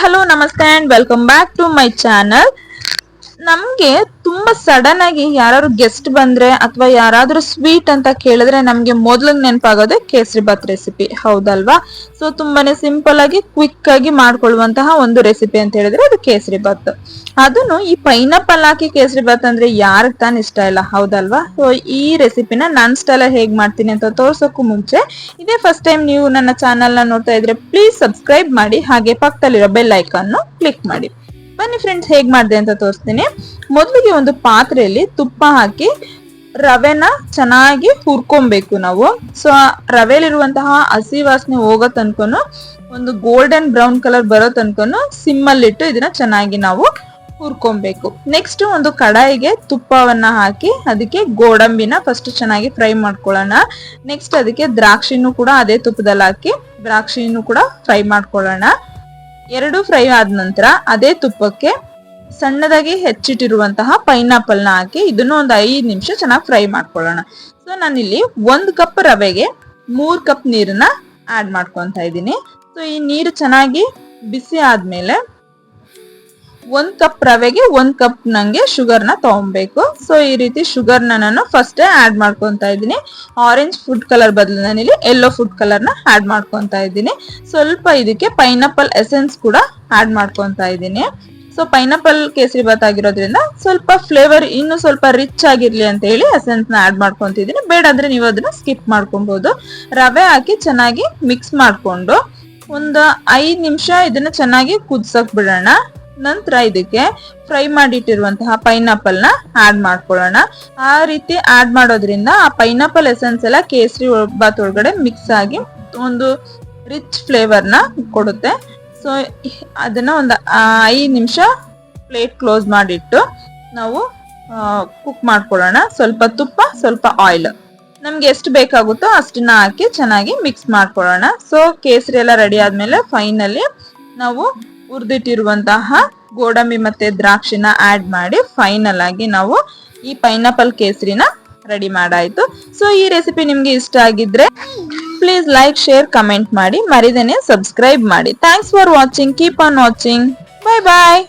Hello ನಮಸ್ತೆ and welcome back to my channel. ನಮ್ಗೆ ತುಂಬಾ ಸಡನ್ ಆಗಿ ಯಾರು ಗೆಸ್ಟ್ ಬಂದ್ರೆ ಅಥವಾ ಯಾರಾದ್ರೂ ಸ್ವೀಟ್ ಅಂತ ಕೇಳಿದ್ರೆ ನಮ್ಗೆ ಮೊದ್ಲು ನೆನಪಾಗೋದೆ ಕೇಸರಿ ಬಾತ್ ರೆಸಿಪಿ, ಹೌದಲ್ವಾ? ಸೊ ತುಂಬಾನೇ ಸಿಂಪಲ್ ಆಗಿ ಕ್ವಿಕ್ ಆಗಿ ಮಾಡ್ಕೊಳ್ಳುವಂತಹ ಒಂದು ರೆಸಿಪಿ ಅಂತ ಹೇಳಿದ್ರೆ ಅದು ಕೇಸರಿ ಬಾತ್. ಅದನ್ನು ಈ ಪೈನಾಪಲ್ ಹಾಕಿ ಕೇಸರಿ ಬಾತ್ ಅಂದ್ರೆ ಯಾರಿಗೆ ತಾನು ಇಷ್ಟ ಇಲ್ಲ, ಹೌದಲ್ವಾ? ಸೊ ಈ ರೆಸಿಪಿನ ನಾನ್ ಸ್ಟೈಲ್ ಹೇಗ್ ಮಾಡ್ತೀನಿ ಅಂತ ತೋರ್ಸೋಕ್ಕೂ ಮುಂಚೆ, ಇದೇ ಫಸ್ಟ್ ಟೈಮ್ ನೀವು ನನ್ನ ಚಾನಲ್ ನ ನೋಡ್ತಾ ಇದ್ರೆ ಪ್ಲೀಸ್ ಸಬ್ಸ್ಕ್ರೈಬ್ ಮಾಡಿ, ಹಾಗೆ ಪಕ್ಕದಲ್ಲಿರೋ ಬೆಲ್ ಐಕಾನ್ ಕ್ಲಿಕ್ ಮಾಡಿ. ಬನ್ನಿ ಫ್ರೆಂಡ್ಸ್, ಹೇಗ್ ಮಾಡಿದೆ ಅಂತ ತೋರಿಸ್ತೀನಿ. ಮೊದಲಿಗೆ ಒಂದು ಪಾತ್ರೆಯಲ್ಲಿ ತುಪ್ಪ ಹಾಕಿ ರವೆನ ಚೆನ್ನಾಗಿ ಹುರ್ಕೊಬೇಕು ನಾವು. ಸೊ ರವೆಲಿರುವಂತಹ ಹಸಿ ವಾಸನೆ ಹೋಗೋ ತನಕನು, ಒಂದು ಗೋಲ್ಡನ್ ಬ್ರೌನ್ ಕಲರ್ ಬರೋ ತನಕನು ಸಿಮ್ಮಲ್ಲಿಟ್ಟು ಇದನ್ನ ಚೆನ್ನಾಗಿ ನಾವು ಹುರ್ಕೊಬೇಕು. ನೆಕ್ಸ್ಟ್ ಒಂದು ಕಡಾಯಿಗೆ ತುಪ್ಪವನ್ನ ಹಾಕಿ ಅದಕ್ಕೆ ಗೋಡಂಬಿನ ಫಸ್ಟ್ ಚೆನ್ನಾಗಿ ಫ್ರೈ ಮಾಡ್ಕೊಳ್ಳೋಣ. ನೆಕ್ಸ್ಟ್ ಅದಕ್ಕೆ ದ್ರಾಕ್ಷಿನೂ ಕೂಡ ಅದೇ ತುಪ್ಪದಲ್ಲಿ ಹಾಕಿ ದ್ರಾಕ್ಷಿನೂ ಕೂಡ ಫ್ರೈ ಮಾಡ್ಕೊಳ್ಳೋಣ. ಎರಡು ಫ್ರೈ ಆದ ನಂತರ ಅದೇ ತುಪ್ಪಕ್ಕೆ ಸಣ್ಣದಾಗಿ ಹೆಚ್ಚಿಟ್ಟಿರುವಂತಹ ಪೈನಾಪಲ್ ನ ಹಾಕಿ ಇದನ್ನು ಒಂದು 5 ನಿಮಿಷ ಚೆನ್ನಾಗಿ ಫ್ರೈ ಮಾಡ್ಕೊಳ್ಳೋಣ. ಸೊ ನಾನಿಲ್ಲಿ 1 ಕಪ್ ರವೆಗೆ 3 ಕಪ್ ನೀರನ್ನ ಆಡ್ ಮಾಡ್ಕೊಂತ ಇದ್ದೀನಿ. ಸೊ ಈ ನೀರು ಚೆನ್ನಾಗಿ ಬಿಸಿ ಆದ್ಮೇಲೆ 1 ಕಪ್ ರವೆಗೆ 1 ಕಪ್ ನಂಗೆ ಶುಗರ್ ನ ತಗೊಬೇಕು. ಸೊ ಈ ರೀತಿ ಶುಗರ್ ನಾನು ಫಸ್ಟ್ ಆಡ್ ಮಾಡ್ಕೊಂತ ಇದ್ದೀನಿ. ಆರೆಂಜ್ ಫುಡ್ ಕಲರ್ ಬದಲು ನಾನಿಲ್ಲಿ ಯೆಲ್ಲೋ ಫುಡ್ ಕಲರ್ ನ ಆಡ್ ಮಾಡ್ಕೊಂತ ಇದ್ದೀನಿ. ಸ್ವಲ್ಪ ಇದಕ್ಕೆ ಪೈನಾಪಲ್ ಎಸೆನ್ಸ್ ಕೂಡ ಆಡ್ ಮಾಡ್ಕೊಂತ ಇದ್ದೀನಿ. ಸೊ ಪೈನಾಪಲ್ ಕೇಸರಿ ಬಾತ್ ಆಗಿರೋದ್ರಿಂದ ಸ್ವಲ್ಪ ಫ್ಲೇವರ್ ಇನ್ನು ಸ್ವಲ್ಪ ರಿಚ್ ಆಗಿರ್ಲಿ ಅಂತ ಹೇಳಿ ಎಸೆನ್ಸ್ ನ ಆಡ್ ಮಾಡ್ಕೊಂತಿದ್ದೀನಿ. ಬೇಡಾದ್ರೆ ನೀವು ಅದನ್ನ ಸ್ಕಿಪ್ ಮಾಡ್ಕೊಬಹುದು. ರವೆ ಹಾಕಿ ಚೆನ್ನಾಗಿ ಮಿಕ್ಸ್ ಮಾಡ್ಕೊಂಡು ಒಂದು 5 ನಿಮಿಷ ಇದನ್ನ ಚೆನ್ನಾಗಿ ಕುದಿಸಕ್ ಬಿಡೋಣ. ನಂತರ ಇದಕ್ಕೆ ಫ್ರೈ ಮಾಡಿಟ್ಟಿರುವಂತಹ ಪೈನಾಪಲ್ ನ ಆಡ್ ಮಾಡ್ಕೊಳ್ಳೋಣ. ಆ ರೀತಿ ಆಡ್ ಮಾಡೋದ್ರಿಂದ ಆ ಪೈನಾಪಲ್ ಎಸೆನ್ಸ್ ಎಲ್ಲ ಕೇಸರಿ ಬಾತ್ ಒಳಗಡೆ ಮಿಕ್ಸ್ ಆಗಿ ಒಂದು ರಿಚ್ ಫ್ಲೇವರ್ ನ ಕೊಡುತ್ತೆ. ಸೊ ಅದನ್ನ ಒಂದು 5 ನಿಮಿಷ ಪ್ಲೇಟ್ ಕ್ಲೋಸ್ ಮಾಡಿಟ್ಟು ನಾವು ಕುಕ್ ಮಾಡ್ಕೊಳ್ಳೋಣ. ಸ್ವಲ್ಪ ತುಪ್ಪ, ಸ್ವಲ್ಪ ಆಯಿಲ್, ನಮ್ಗೆ ಎಷ್ಟು ಬೇಕಾಗುತ್ತೋ ಅಷ್ಟನ್ನ ಹಾಕಿ ಚೆನ್ನಾಗಿ ಮಿಕ್ಸ್ ಮಾಡ್ಕೊಳ್ಳೋಣ. ಸೊ ಕೇಸರಿ ಎಲ್ಲ ರೆಡಿ ಆದ್ಮೇಲೆ ಫೈನಲಿ ನಾವು ಹುರಿದಿಟ್ಟಿರುವಂತಹ ಗೋಡಂಬಿ ಮತ್ತೆ ದ್ರಾಕ್ಷಿನ ಆಡ್ ಮಾಡಿ ಫೈನಲ್ ಆಗಿ ನಾವು ಈ ಪೈನಾಪಲ್ ಕೇಸರಿನ ರೆಡಿ ಮಾಡಾಯ್ತು. ಸೊ ಈ ರೆಸಿಪಿ ನಿಮ್ಗೆ ಇಷ್ಟ ಆಗಿದ್ರೆ ಪ್ಲೀಸ್ ಲೈಕ್, ಶೇರ್, ಕಮೆಂಟ್ ಮಾಡಿ, ಮರಿದೇನೆ ಸಬ್ಸ್ಕ್ರೈಬ್ ಮಾಡಿ. Thanks for watching. Keep on watching. Bye bye.